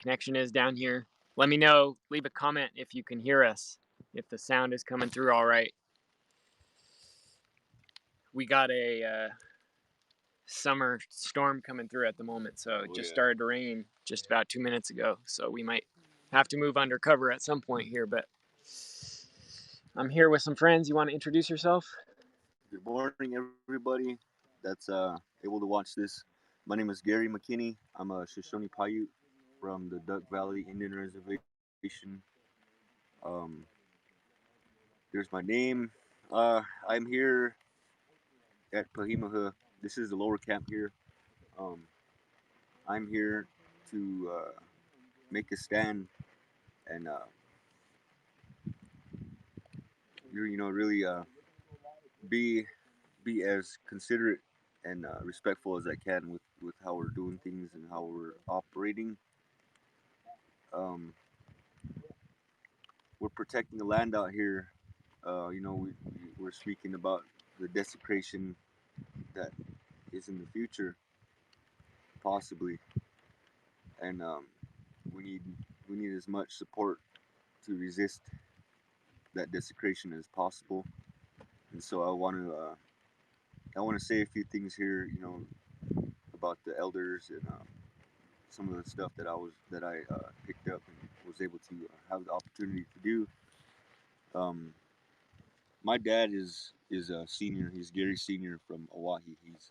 connection is down here. Let me know. Leave a comment if you can hear us, if the sound is coming through all right. We got a summer storm coming through at the moment, so it just started to rain just about 2 minutes ago. So we might have to move undercover at some point here, but I'm here with some friends. You want to introduce yourself? Good morning, everybody that's able to watch this. My name is Gary McKinney. I'm a Shoshone Paiute from the Duck Valley Indian Reservation. Um, Here's my name. I'm here at Peehee. This is the lower camp here. Um, I'm here to make a stand and really be be as considerate and respectful as I can with how we're doing things and how we're operating. Um, we're protecting the land out here. We're speaking about the desecration that is in the future, possibly, and we need we need as much support to resist that desecration as possible. And so I want to say a few things here, about the elders and some of the stuff that I picked up and was able to have the opportunity to do. Um, my dad is a senior. He's Gary Senior from Oahe. He's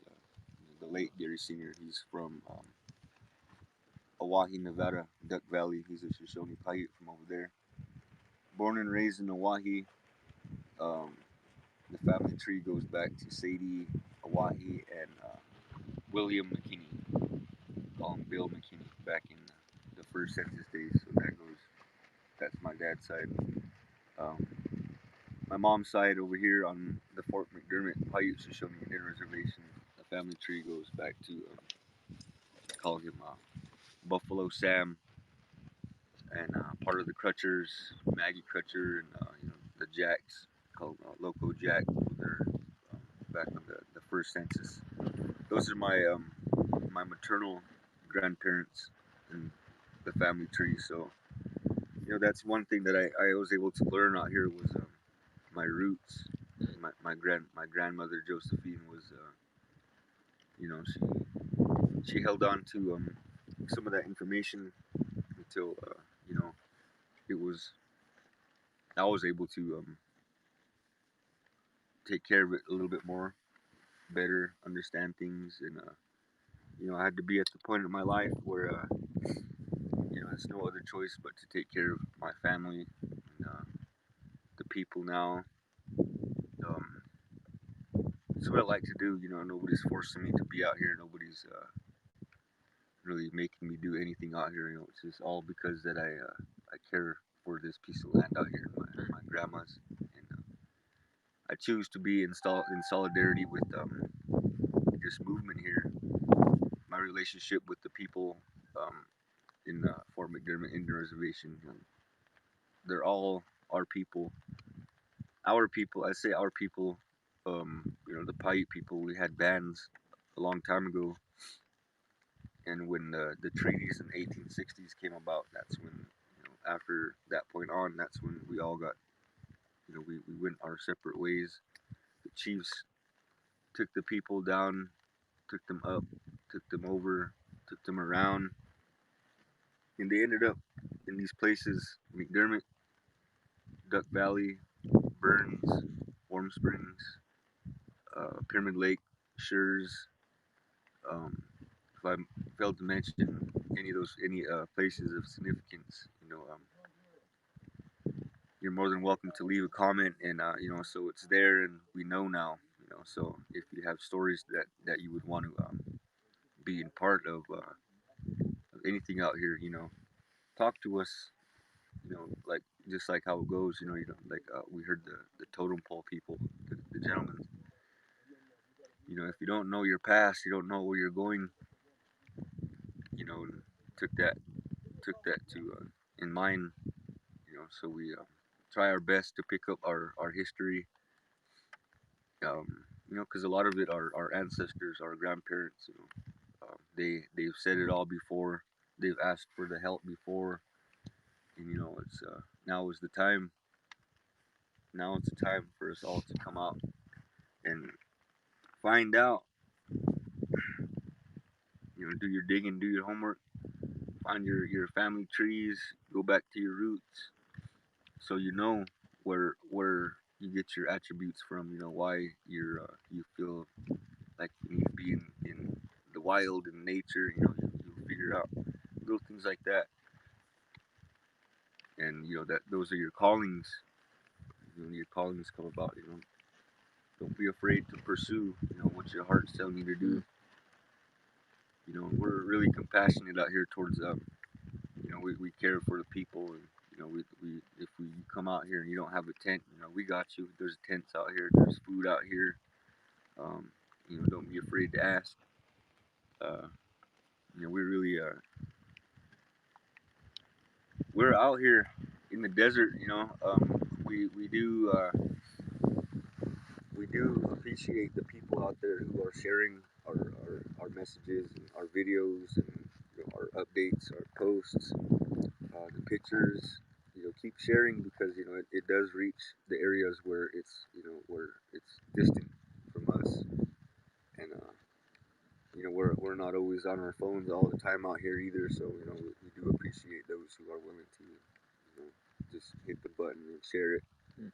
the late Gary Senior. He's from Oahe, Nevada, Duck Valley. He's a Shoshone Paiute from over there. Born and raised in Oahe. Um, the family tree goes back to Sadie, Oahe, and William McKinney. Call him Bill McKinney back in the first census days. So that's my dad's side. Um, my mom's side over here on the Fort McDermott Paiute Shoshone Indian Reservation, the family tree goes back to call him Buffalo Sam, and part of the Crutchers, Maggie Crutcher, and the Jacks, called Loco Jack. They're back on the first census. Those are my maternal grandparents and the family tree. So that's one thing that I was able to learn out here was my roots. My grandmother Josephine was she held on to some of that information until it was I was able to take care of it a little bit more, better understand things, and I had to be at the point of my life where there's no other choice but to take care of my family and the people now. Um, it's what I like to do. Nobody's forcing me to be out here. Nobody's really making me do anything out here. It's just all because that I care for this piece of land out here, my grandma's, and I choose to be in solidarity with this movement here. My relationship with the people in Fort McDermott Indian Reservation, they're all our people. Our people, I say our people. The Paiute people. We had bands a long time ago, and when the treaties in the 1860s came about, that's when after that point on, that's when we all got we went our separate ways. The chiefs took the people down, took them up, took them over, took them around, and they ended up in these places: McDermott, Duck Valley, Burns, Warm Springs, Pyramid Lake, Schurz. Um, if I failed to mention any places of significance, you're more than welcome to leave a comment, and so it's there, and we know now. So if you have stories that you would want to be in part of anything out here, talk to us. Like just like how it goes. Like we heard the totem pole people, the gentlemen. If you don't know your past, you don't know where you're going. And took that to in mind. So we try our best to pick up our history. Because a lot of it, our ancestors, our grandparents, they've said it all before. they've asked for the help before, and it's now is the time. Now it's the time for us all to come out and find out. Do your digging, do your homework, find your family trees, go back to your roots, so you know where you get your attributes from. Why you feel like you need to be in the wild and nature. You figure out little things like that, and that those are your callings. Your callings come about. Don't be afraid to pursue. What your heart's telling you to do. Mm. We're really compassionate out here towards we care for the people, and we if we come out here and you don't have a tent, we got you. There's tents out here. There's food out here. Um, don't be afraid to ask. Uh, we really we're out here in the desert. We do appreciate the people out there who are sharing our messages and our videos and our updates, our posts, the pictures. Keep sharing because it does reach the areas where it's distant from us, and we're not always on our phones all the time out here either. So we do appreciate those who are willing to just hit the button and share it. Mm.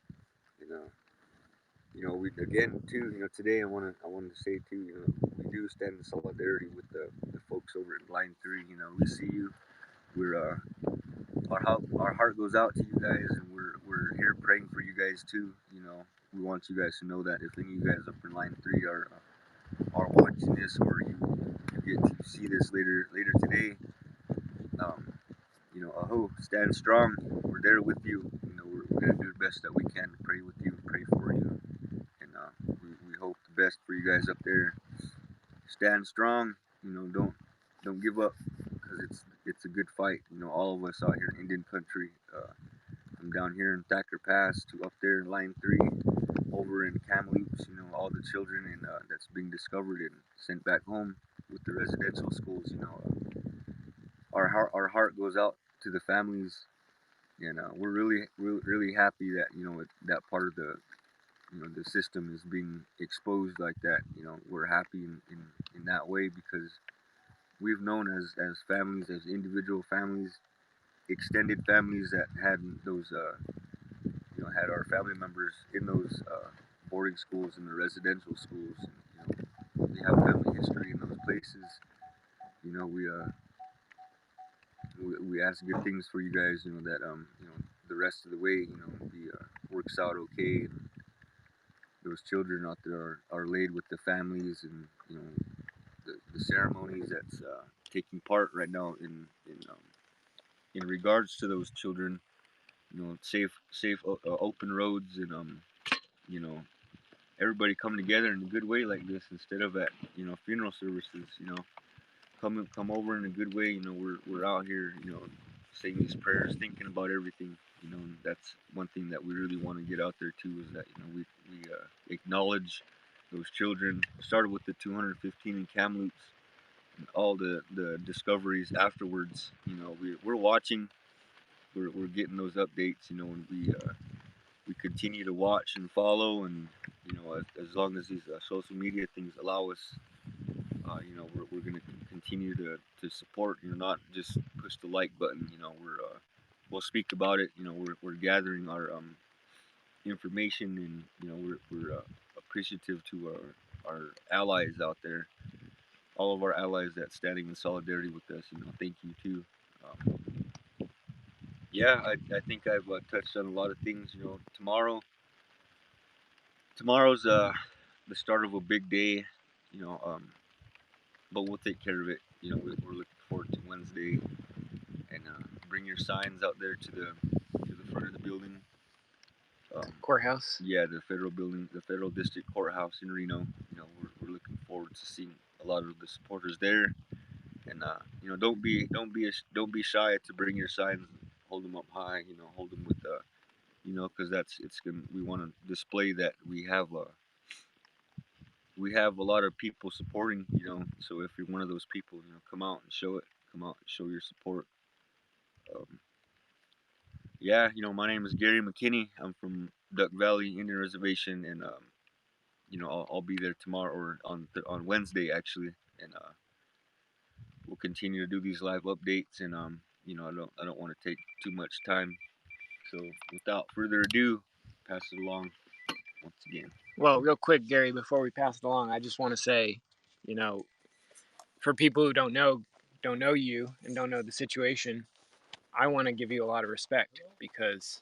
And we again too. Today I wanted to say too. We do stand in solidarity with the folks over in Line 3. We see you. We're our heart goes out to you guys, and we're here praying for you guys too. We want you guys to know that if any of you guys up in Line 3 are watching this, or you get to see this later today, um, aho, stand strong. We're there with you. We're gonna do the best that we can to pray with you, pray for you, and we hope the best for you guys up there. Stand strong. Don't give up because it's a good fight. All of us out here in Indian country, from down here in Thacker Pass to up there in Line 3, over in Kamloops. All the children and that's being discovered and sent back home with the residential schools. Our heart goes out to the families, and we're really happy that that part of the system is being exposed like that. We're happy in that way because we've known as families, as individual families, extended families that had those had our family members in those boarding schools and the residential schools. And, we have family history in those places. You know, we uh, we ask good things for you guys. That the rest of the way works out okay. And those children out there are laid with the families, and the ceremonies that's taking part right now in regards to those children. Safe open roads, and you know everybody come together in a good way like this instead of at funeral services. Come over in a good way. We're out here saying these prayers, thinking about everything. And that's one thing that we really want to get out there too, is that we acknowledge those children. Started with the 215 in Kamloops, and all the discoveries afterwards. We're watching. We're getting those updates. And we continue to watch and follow, and as long as these social media things allow us, we're going to continue to support. Not just push the like button. We'll speak about it. We're gathering our information, and we're appreciative to our allies out there, all of our allies that standing in solidarity with us. Thank you too. Um, yeah, I think I've touched on a lot of things. Tomorrow's the start of a big day. You know, um, but we'll take care of it. We're looking forward to Wednesday, and bring your signs out there to the front of the building. Courthouse. Yeah, the federal building, the federal district courthouse in Reno. We're looking forward to seeing a lot of the supporters there, and don't be shy to bring your signs. Hold them up high. Hold them with because it's gonna. We want to display that we have a lot of people supporting. So if you're one of those people, come out and show it. come out and show your support. Um, yeah, my name is Gary McKinney. I'm from Duck Valley Indian Reservation, and I'll be there tomorrow or on Wednesday actually, and we'll continue to do these live updates. And I don't want to take too much time. So without further ado, pass it along once again. Well, real quick, Gary, before we pass it along, I just want to say, you know, for people who don't know you and don't know the situation, I want to give you a lot of respect because,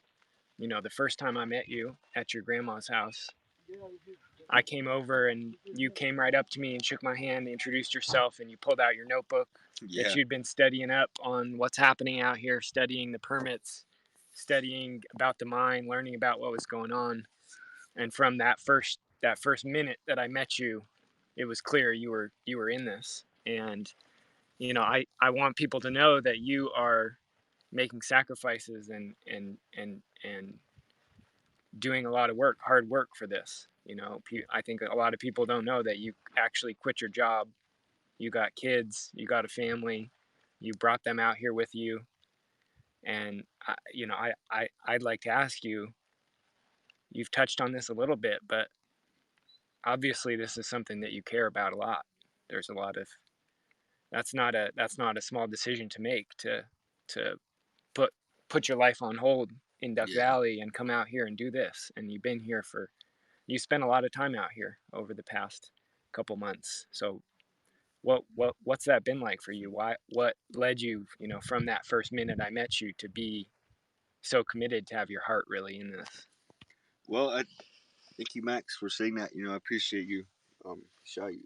the first time I met you at your grandma's house, I came over and you came right up to me and shook my hand, introduced yourself, and you pulled out your notebook that Yeah, you'd been studying up on what's happening out here, studying the permits, studying about the mine, learning about what was going on. And from that first minute that I met you, it was clear you were in this. And I want people to know that you are making sacrifices and doing a lot of work, hard work for this. I think a lot of people don't know that you actually quit your job. You got kids, you got a family, you brought them out here with you. And I'd like to ask you. You've touched on this a little bit, but obviously this is something that you care about a lot. There's a lot of that's not a small decision to make to put put your life on hold in Duck yeah. Valley and come out here and do this. And you spent a lot of time out here over the past couple months. So what's that been like for you? What led you, from that first minute I met you to be so committed to have your heart really in this? Well, thank you, Max, for saying that. I appreciate you. Shout you.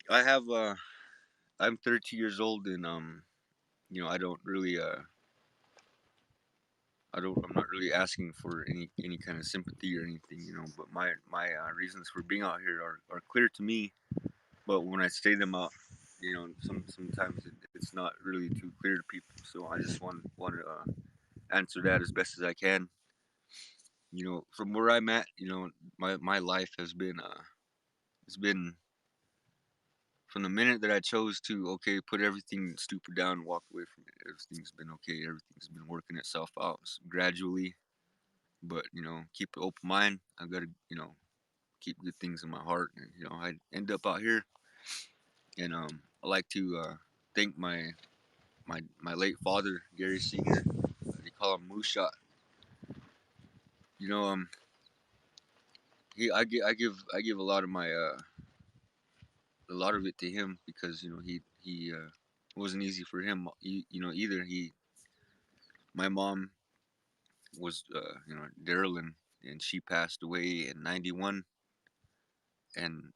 I have I'm 32 years old, and I don't really I'm not really asking for any kind of sympathy or anything, but my reasons for being out here are clear to me, but when I say them out, sometimes it's not really too clear to people. So I just want to answer that as best as I can. From where I'm at, my life has been from the minute that I chose to put everything stupid down and walk away from it. Everything's been okay. Everything's been working itself out gradually, but keep an open mind. I gotta keep good things in my heart, and I end up out here, and I like to thank my late father, Gary Senior. They call him Moonshot. You know, I give a lot of my a lot of it to him because he wasn't easy for him. Either my mom was Daryl, and she passed away in '91, and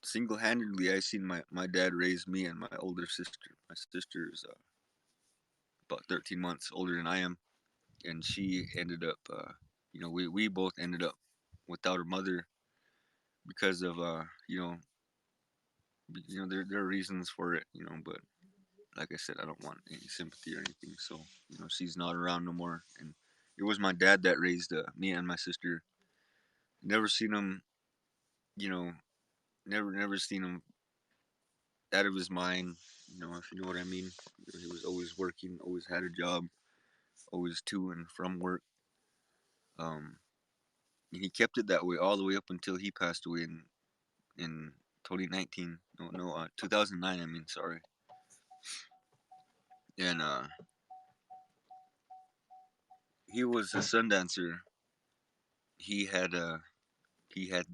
single-handedly I seen my dad raise me and my older sister. My sister is about 13 months older than I am, and she ended up we both ended up without a mother because of there are reasons for it, but like I said, I don't want any sympathy or anything. So she's not around no more, and it was my dad that raised me and my sister. Never seen him, you know, never seen him out of his mind. If you know what I mean. He was always working, always had a job, always to and from work. Um, and he kept it that way all the way up until he passed away in 2019. No, 2009. I mean, sorry. And he was a sun dancer. He had he had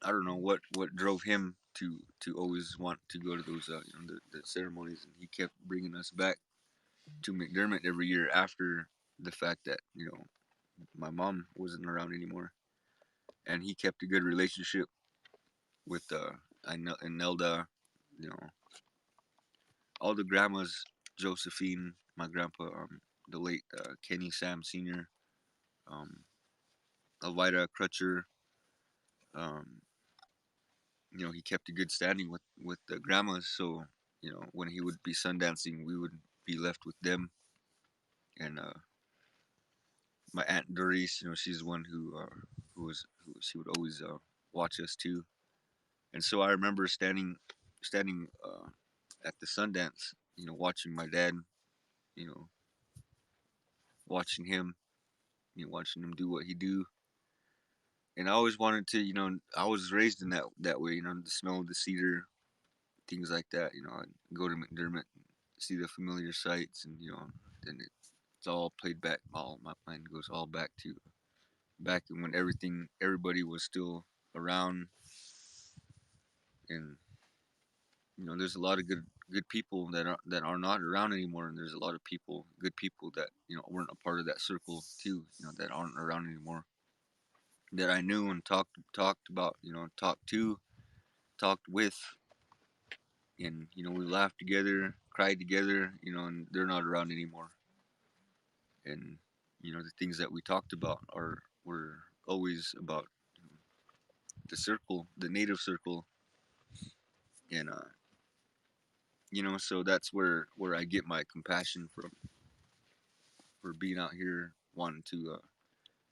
I don't know what drove him to always want to go to those the ceremonies, and he kept bringing us back to McDermott every year after the fact that my mom wasn't around anymore, and he kept a good relationship with Nelda, you know all the grandmas, Josephine, my grandpa, the late Kenny Sam Senior, um, Elvira Crutcher. Um, he kept a good standing with the grandmas. So when he would be sun dancing, we would be left with them. And my aunt Doris, she's one who she would always watch us too. And so I remember standing at the Sundance. Watching my dad. You know, watching him. Watching him do what he do. And I always wanted to. I was raised in that way. The smell of the cedar, things like that. I'd go to McDermott, see the familiar sights, and then it's all played back. All my mind goes all back when everybody was still around, and there's a lot of good people that are not around anymore, and there's a lot of good people that weren't a part of that circle too, that aren't around anymore, that I knew and talked about, talked with, and we laughed together, cried together, and they're not around anymore, and the things that we talked about were always about the circle, the native circle, and so that's where I get my compassion from, for being out here wanting to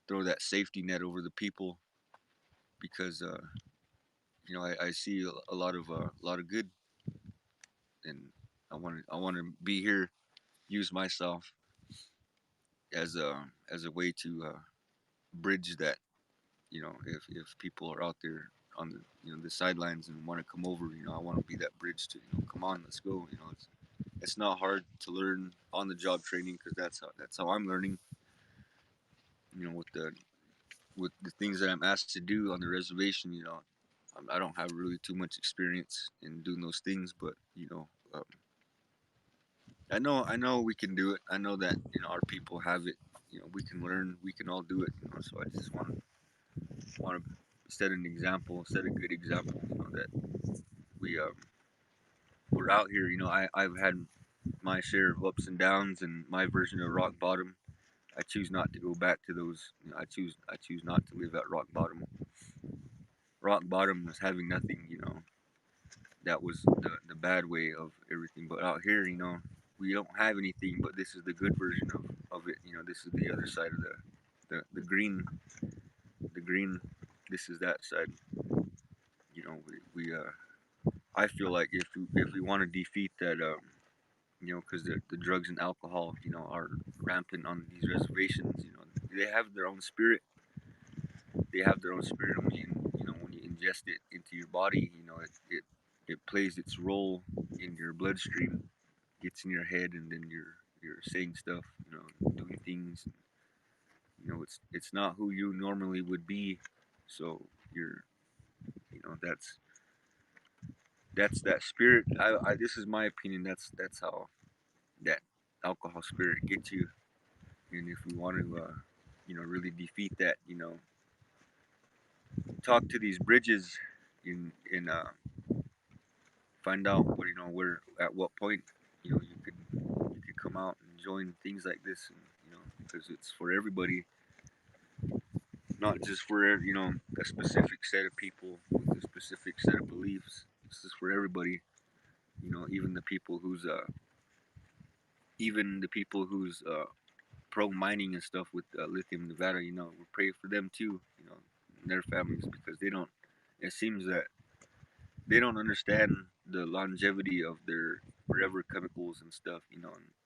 throw that safety net over the people, because I see a lot of good, and I want to be here, use myself as a way to bridge that. If people are out there on the sidelines and want to come over, I want to be that bridge to come on, let's go. It's not hard to learn on the job training, because that's how I'm learning. With the things that I'm asked to do on the reservation, I don't have really too much experience in doing those things, but I know we can do it. I know that our people have it. We can learn. We can all do it. So I just want to set a good example. That we're out here. I've had my share of ups and downs, and my version of rock bottom. I choose not to go back to those. I choose not to live at rock bottom. Rock bottom was having nothing. That was the bad way of everything. But out here, we don't have anything. But this is the good version of it. This is the other side of the green. The green. This is that side. We I feel like if we want to defeat that, because the drugs and alcohol, are rampant on these reservations. They have their own spirit. They have their own spirit. When you ingest it into your body, it plays its role in your bloodstream, gets in your head, and then you're saying stuff, doing things. It's not who you normally would be, so you're, that's that spirit. This is my opinion. That's how that alcohol spirit gets you, and if we want to, really defeat that, talk to these bridges, and find out where at what point you could come out and join things like this, and because it's for everybody, not just for a specific set of people with a specific set of beliefs. This is for everybody. Even the people who's pro mining and stuff with lithium Nevada. We pray for them too. And their families, because they don't. It seems that they don't understand the longevity of their forever chemicals and stuff.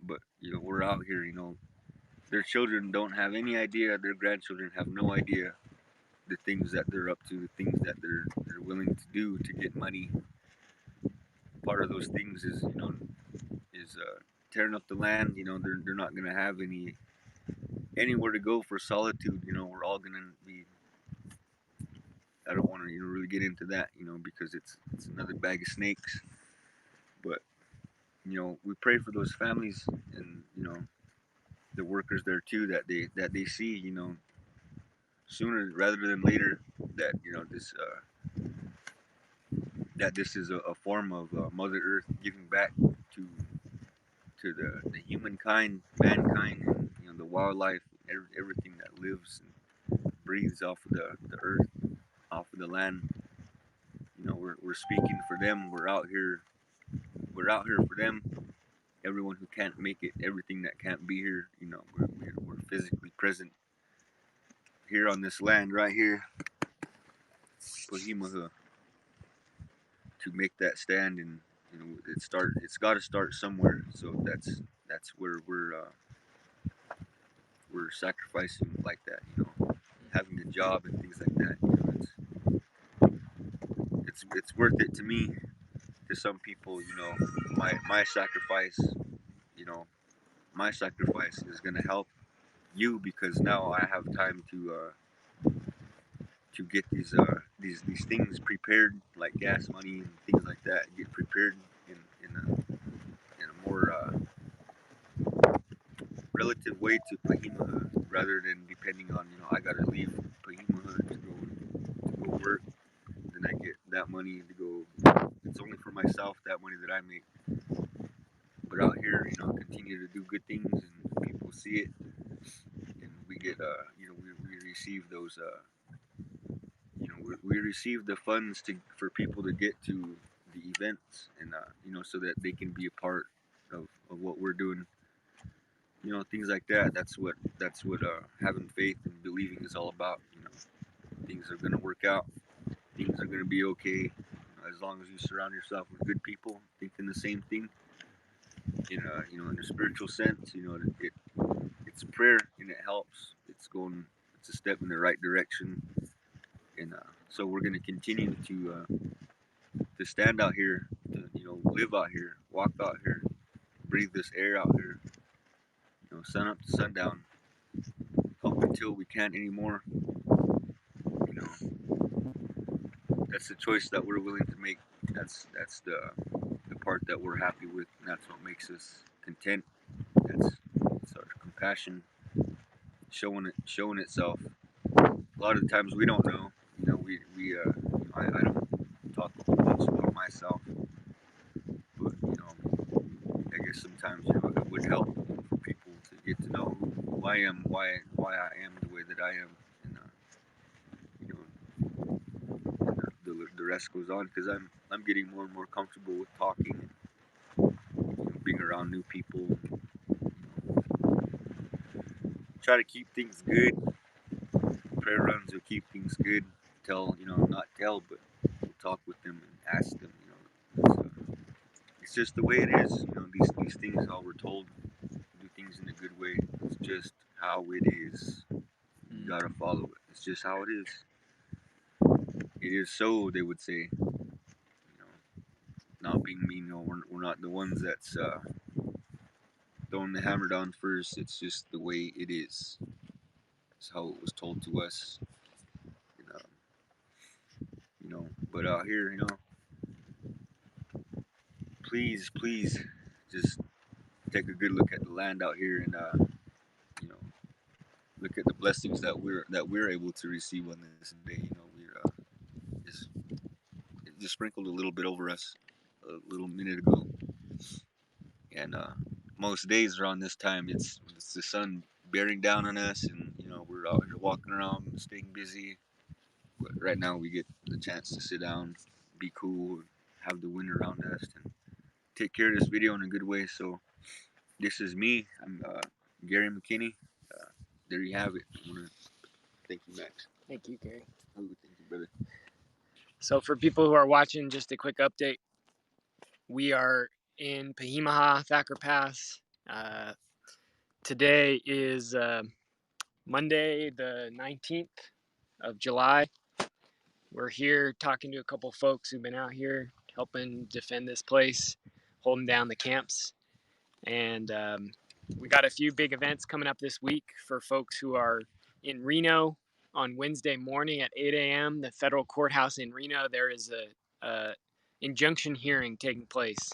But we're out here. Their children don't have any idea. Their grandchildren have no idea the things that they're up to, the things that they're willing to do to get money. Part of those things is tearing up the land. They're not gonna have anywhere to go for solitude. We're all gonna be. I don't want to really get into that, because it's another bag of snakes. But we pray for those families, and the workers there too, that they see, sooner rather than later, that this is a form of Mother Earth giving back to the humankind, mankind, and the wildlife, everything that lives and breathes off of the earth, off of the land. We're speaking for them. We're out here. We're out here for them. Everyone who can't make it, everything that can't be here. We're physically present here on this land right here, Peehee, to make that stand, and It's got to start somewhere. So that's where we're sacrificing like that. Having a job and things like that. It's worth it to me. To some people, my sacrifice, you know, my sacrifice is gonna help you because now I have time to get these things prepared, like gas money and things like that. Get prepared in a more relative way to Peehee, rather than depending on I gotta leave Peehee to go work. Then I get that money to go. It's only for myself, that money that I make. But out here, continue to do good things and people see it, and we get we receive those we receive the funds for people to get to the events, and so that they can be a part of what we're doing. Things like that. That's what having faith and believing is all about. Things are gonna work out. Things are gonna be okay, as long as you surround yourself with good people thinking the same thing. In a spiritual sense, it's prayer and it helps. It's a step in the right direction, and so we're gonna continue to stand out here, to live out here, walk out here, breathe this air out here. Sun up to sundown, up until we can't anymore. You know, that's the choice that we're willing to make. That's the part that we're happy with, and that's what makes us content. It's our compassion showing itself. A lot of times we don't know. I don't talk much about myself, but I guess sometimes it would help for people to get to know who I am, why I am the way that I am, and you the rest goes on because I'm getting more and more comfortable with talking, and being around new people. Try to keep things good. Prayer runs will keep things good. Not tell, but we'll talk with them and ask them. It's just the way it is. These things, how we're told, do things in a good way. It's just how it is. You gotta follow it. It's just how it is. It is so, they would say. Not being mean. We're not the ones that's throwing the hammer down first. It's just the way it is. It's how it was told to us. And, but out here, please, just take a good look at the land out here, and you know, look at the blessings that we're able to receive on this day. We're just it just sprinkled a little bit over us a little minute ago, and most days around this time, it's the sun bearing down on us, and we're out here walking around, staying busy. But right now, we get the chance to sit down, be cool, have the wind around us, and take care of this video in a good way. So this is me. I'm Gary McKinney. Uh, there you have it. I want to thank you, Max. Thank you, Gary. Oh, thank you, brother. So for people who are watching, just a quick update. We are in Peehee, Thacker Pass. Today is Monday, the 19th of July. We're here talking to a couple folks who've been out here helping defend this place, holding down the camps. And we got a few big events coming up this week for folks who are in Reno on Wednesday morning at 8 a.m. The federal courthouse in Reno, there is a injunction hearing taking place.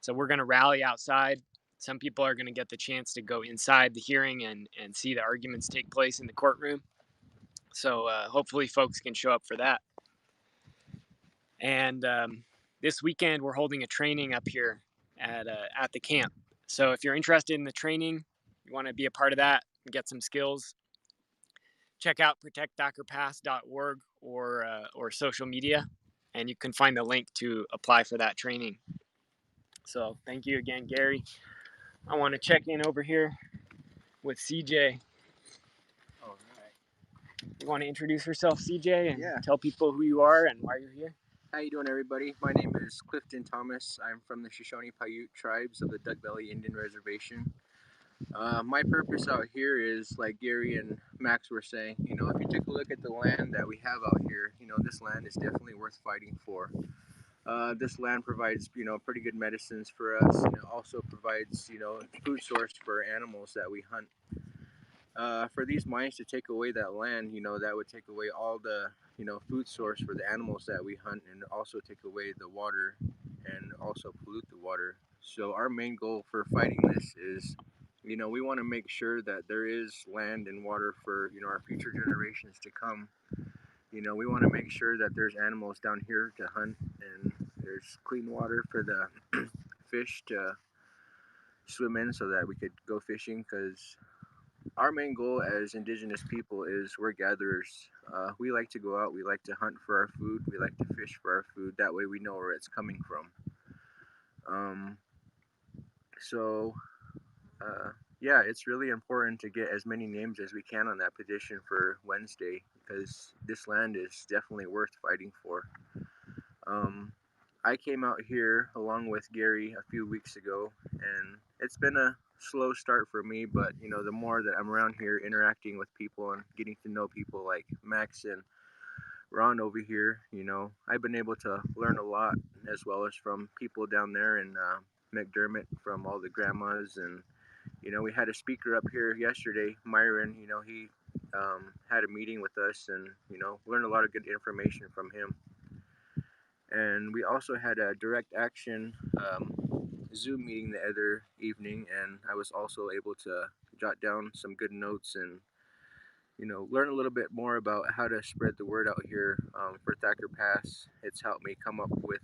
So we're going to rally outside. Some people are going to get the chance to go inside the hearing and see the arguments take place in the courtroom. So hopefully folks can show up for that. And this weekend we're holding a training up here at the camp. So if you're interested in the training, you want to be a part of that and get some skills, check out protectthackerpass.org or social media, and you can find the link to apply for that training. So thank you again, Gary. I want to check in over here with CJ. All right. You want to introduce yourself, CJ, and Yeah. tell people who you are and why you're here? How you doing, everybody? My name is Clifton Thomas. I'm from the Shoshone Paiute tribes of the Duck Valley Indian Reservation. My purpose out here is, like Gary and Max were saying, if you take a look at the land that we have out here, this land is definitely worth fighting for. This land provides, pretty good medicines for us, and it also provides, food source for animals that we hunt. For these mines to take away that land, that would take away all the, food source for the animals that we hunt, and also take away the water, and also pollute the water. So our main goal for fighting this is, we want to make sure that there is land and water for, our future generations to come. We want to make sure that there's animals down here to hunt, and there's clean water for the fish to swim in, so that we could go fishing. Because our main goal as indigenous people is we're gatherers. We like to go out, we like to hunt for our food, we like to fish for our food. That way we know where it's coming from. Um, so, uh, yeah, it's really important to get as many names as we can on that petition for Wednesday, because this land is definitely worth fighting for. Um, I came out here along with Gary a few weeks ago, and it's been a slow start for me. But the more that I'm around here, interacting with people and getting to know people like Max and Ron over here, I've been able to learn a lot, as well as from people down there in McDermott, from all the grandmas. And we had a speaker up here yesterday, Myron. He had a meeting with us, and learned a lot of good information from him. And we also had a direct action Zoom meeting the other evening, and I was also able to jot down some good notes and learn a little bit more about how to spread the word out here for Thacker Pass. It's helped me come up with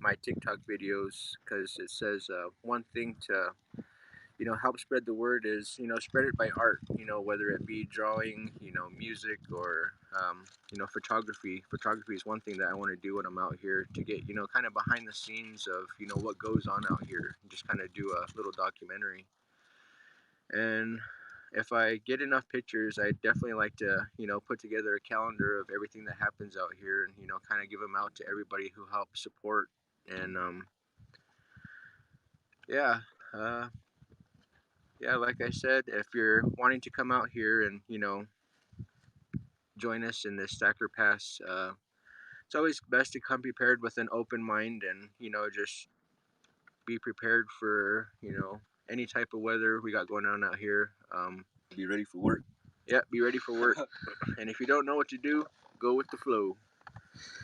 my TikTok videos, because it says one thing to help spread the word is spread it by art, whether it be drawing, music, or photography is one thing that I want to do when I'm out here, to get kind of behind the scenes of what goes on out here, and just kind of do a little documentary. And if I get enough pictures, I definitely like to put together a calendar of everything that happens out here, and kind of give them out to everybody who helps support. And yeah uh, yeah, like I said, if you're wanting to come out here and join us in this Stacker Pass, it's always best to come prepared with an open mind, and just be prepared for any type of weather we got going on out here. Be ready for work. Yeah, be ready for work. And if you don't know what to do, go with the flow.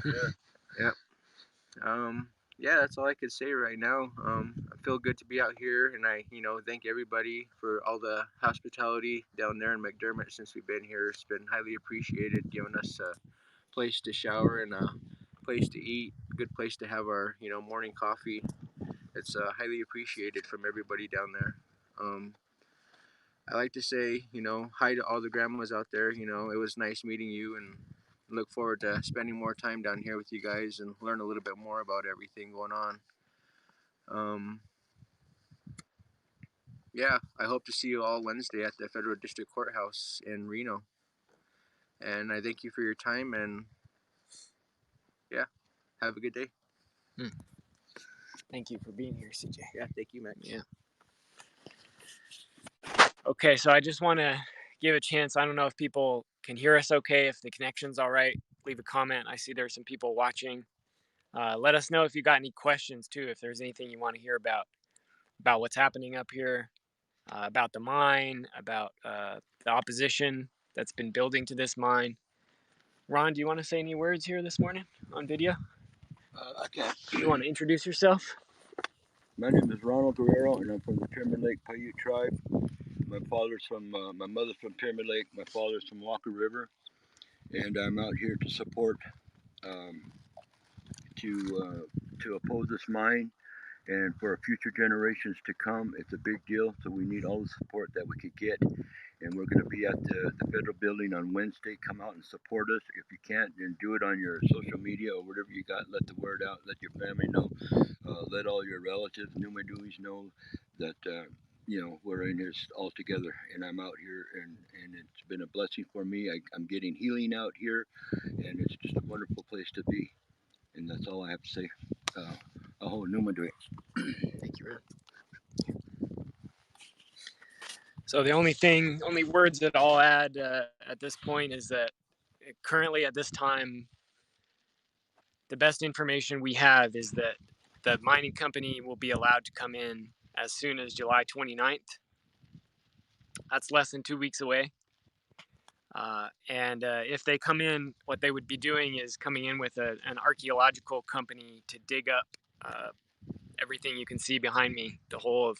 Yeah. Yeah. Yeah, that's all I could say right now. I feel good to be out here, and I, thank everybody for all the hospitality down there in McDermott since we've been here. It's been highly appreciated, giving us a place to shower and a place to eat, good place to have our, morning coffee. It's highly appreciated from everybody down there. Um, I like to say, hi to all the grandmas out there. It was nice meeting you, and look forward to spending more time down here with you guys and learn a little bit more about everything going on. Um, yeah, I hope to see you all Wednesday at the Federal District Courthouse in Reno. And I thank you for your time, and yeah, have a good day. Thank you for being here, CJ. Yeah, thank you, Max. Yeah. Okay, so I just want to give a chance. I don't know if people can hear us okay, if the connection's all right. Leave a comment. I see there's some people watching. Let us know if you got any questions too. If there's anything you want to hear about what's happening up here, about the mine, about the opposition that's been building to this mine. Ron, do you want to say any words here this morning on video? I can't. You want to introduce yourself? My name is Ronald Guerrero, and I'm from the Pyramid Lake Paiute tribe. My mother's from Pyramid Lake. My father's from Walker River, and I'm out here to support, um, to oppose this mine, and for future generations to come. It's a big deal, so we need all the support that we could get. And we're going to be at the federal building on Wednesday. Come out and support us. If you can't, then do it on your social media or whatever you got. Let the word out. Let your family know. Let all your relatives, Numaduis, know that we're in this all together, and I'm out here, and it's been a blessing for me. I'm getting healing out here, and it's just a wonderful place to be. And that's all I have to say. Aho numa dwe. Thank you, man. So the only words that I'll add at this point is that currently at this time, the best information we have is that the mining company will be allowed to come in as soon as July 29th. That's less than 2 weeks away. And if they come in, what they would be doing is coming in with an archaeological company to dig up everything you can see behind me, the whole of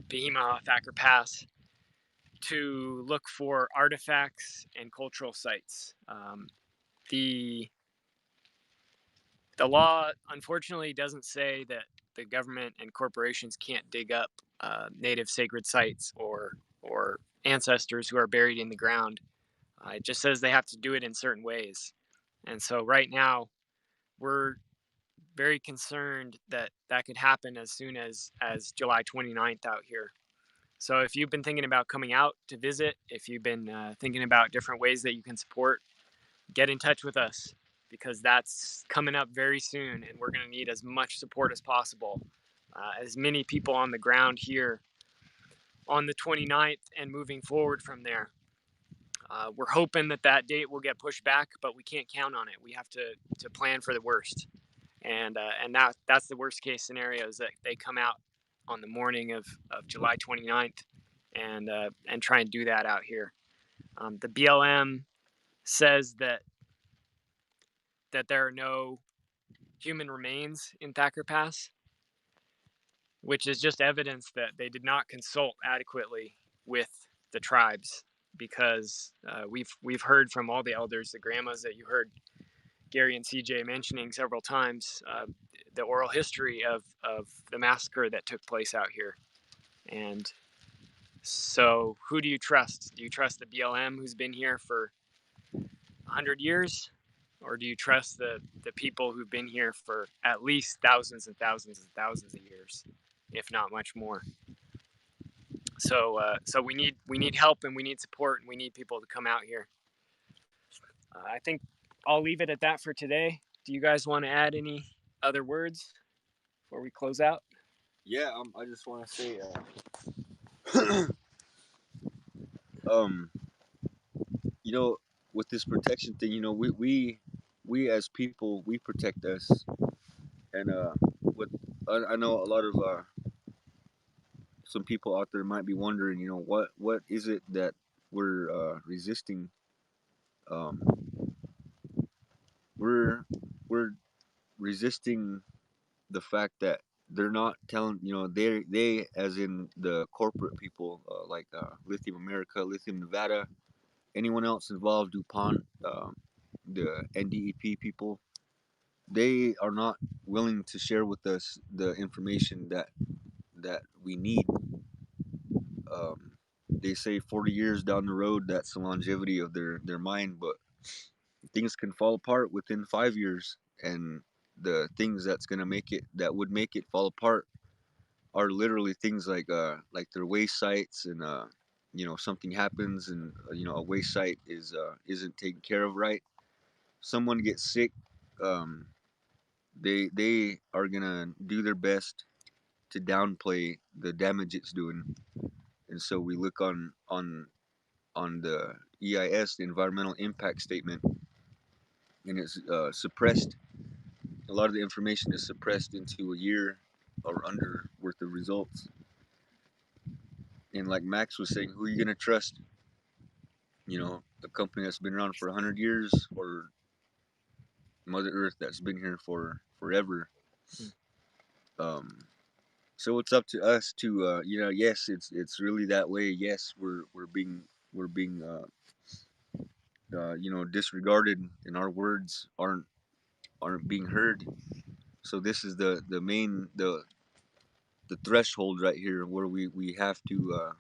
Peehee, Thacker Pass, to look for artifacts and cultural sites. The the law, unfortunately, doesn't say that the government and corporations can't dig up native sacred sites or ancestors who are buried in the ground. It just says they have to do it in certain ways. And so right now, we're very concerned that that could happen as soon as July 29th out here. So if you've been thinking about coming out to visit, if you've been thinking about different ways that you can support, get in touch with us because that's coming up very soon, and we're going to need as much support as possible. As many people on the ground here on the 29th and moving forward from there. We're hoping that that date will get pushed back, but we can't count on it. We have to plan for the worst, and that's the worst case scenario is that they come out on the morning of July 29th and try and do that out here. The BLM says that there are no human remains in Thacker Pass, which is just evidence that they did not consult adequately with the tribes because we've heard from all the elders, the grandmas that you heard Gary and CJ mentioning several times, the oral history of the massacre that took place out here. And so who do you trust? Do you trust the BLM who's been here for 100 years? Or do you trust the people who've been here for at least thousands and thousands and thousands of years, if not much more? So we need help and we need support and we need people to come out here. I think I'll leave it at that for today. Do you guys want to add any other words before we close out? Yeah, I just want to say, with this protection thing, we as people, we protect us, and what I know a lot of some people out there might be wondering, what is it that we're resisting? Um, we're resisting the fact that they're not telling, they as in the corporate people, like Lithium America, Lithium Nevada, anyone else involved, DuPont, the NDEP people, they are not willing to share with us the information that we need. They say 40 years down the road, that's the longevity of their mine, but things can fall apart within 5 years, and the things that would make it fall apart are literally things like their waste sites, and something happens, and a waste site isn't taken care of right. Someone gets sick, um, they are gonna do their best to downplay the damage it's doing, and so we look on the EIS, the environmental impact statement, and it's suppressed. A lot of the information is suppressed into a year or under worth of results. And like Max was saying, who are you gonna trust? A company that's been around for 100 years, or Mother Earth that's been here for forever. Um, so it's up to us to, yes, it's really that way. Yes, we're being disregarded, and our words aren't being heard. So this is the main the threshold right here where we have to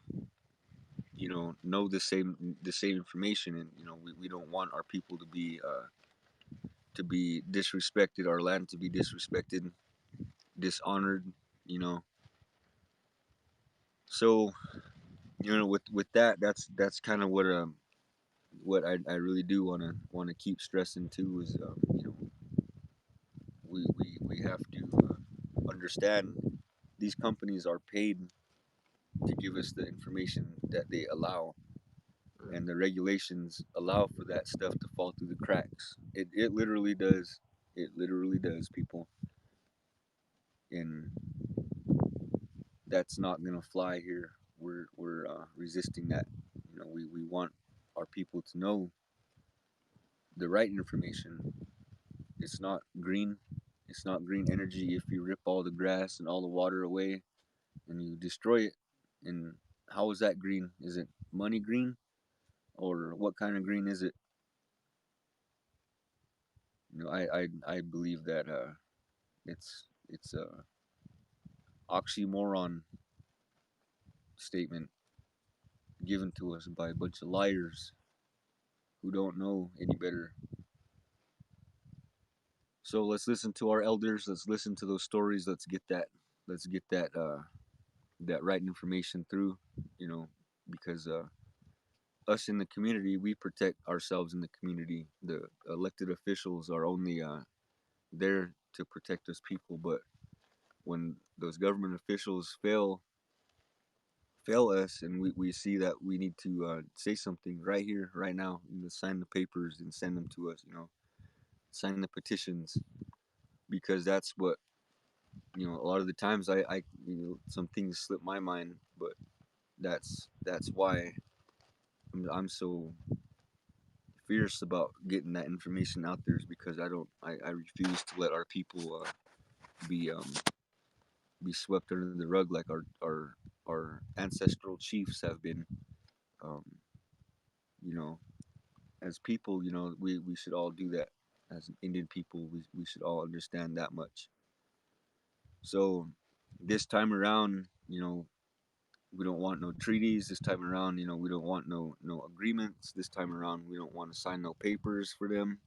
know the same information, and we don't want our people to be disrespected, our land to be disrespected, dishonored, you know. So with that, that's kind of what I really do want to keep stressing too is we have to understand these companies are paid to give us the information that they allow, and the regulations allow for that stuff to fall through the cracks. It literally does. It literally does, people. And that's not gonna fly here. We're resisting that. We want our people to know the right information. It's not green. It's not green energy if you rip all the grass and all the water away and you destroy it. And how is that green? Is it money green, or what kind of green is it? I believe that it's a oxymoron statement given to us by a bunch of liars who don't know any better. So let's listen to our elders. Let's listen to those stories. Let's get that right information through. You know, because us in the community, we protect ourselves in the community. The elected officials are only there to protect us people, but when those government officials fail us, and we see that we need to say something right here, right now, sign the papers and send them to us. Sign the petitions, because that's what a lot of the times I some things slip my mind, but that's why I'm so fierce about getting that information out there, is because I refuse to let our people be be swept under the rug like our ancestral chiefs have been. Um, you know, as people, we should all do that. As Indian people, we should all understand that much. So this time around, we don't want no treaties. This time around, we don't want no agreements. This time around, we don't want to sign no papers for them.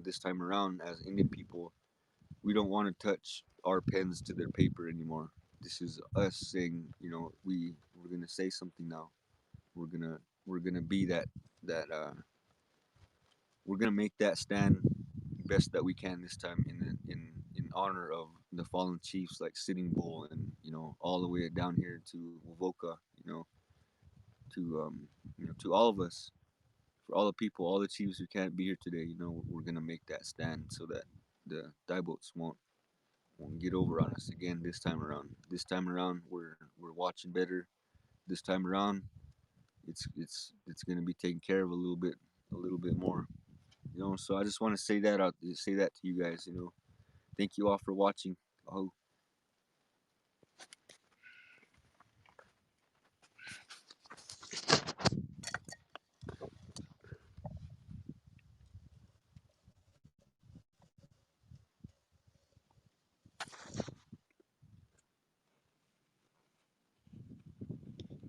This time around, as Indian people, we don't want to touch our pens to their paper anymore. This is us saying, we're gonna say something now. We're gonna we're gonna be that we're gonna make that stand best that we can this time in honor of the fallen chiefs like Sitting Bull, and all the way down here to Wovoka, to to all of us, for all the people, all the chiefs who can't be here today. We're gonna make that stand so that the Daibots won't get over on us again this time around. This time around, we're watching better. This time around, it's gonna be taken care of a little bit more. So I just want to say that to you guys. Thank you all for watching. Oh.